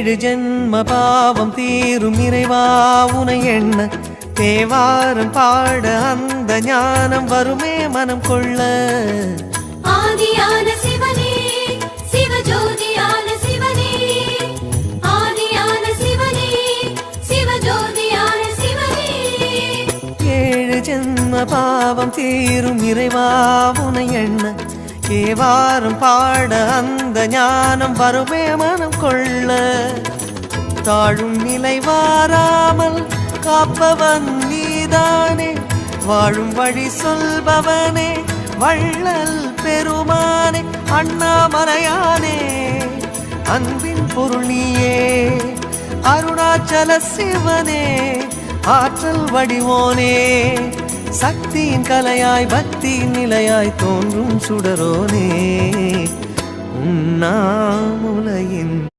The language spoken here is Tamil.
ஏழு ஜென்ம பாவம் தீரும் இறைவா உனை எண்ண தேவாரம் பாட அந்த ஞானம் வருமே மனம் கொள்ள. ஆதியான சிவனே சிவஜோதியான சிவனே, ஆதியான சிவனே சிவஜோதியான சிவனே. ஏழு ஜென்ம பாவம் தீரும் இறைவா உனை எண்ண தேவாரம் பாட அந்த ஞானம் வருமே மனம் கொள்ள. தாழும் நிலை வாராமல் காப்பவன் நீதானே, வாழும் வழி சொல்பவனே வள்ளல் பெருமானே, அண்ணாமலையானே அன்பின் பொருள் நீயே, அருணாச்சல சிவனே ஆற்றல் வடிவோனே, சக்தியின் கலையாய் பக்தியின் நிலையாய் தோன்றும் சுடரோனே, உண்ணாமுலையின்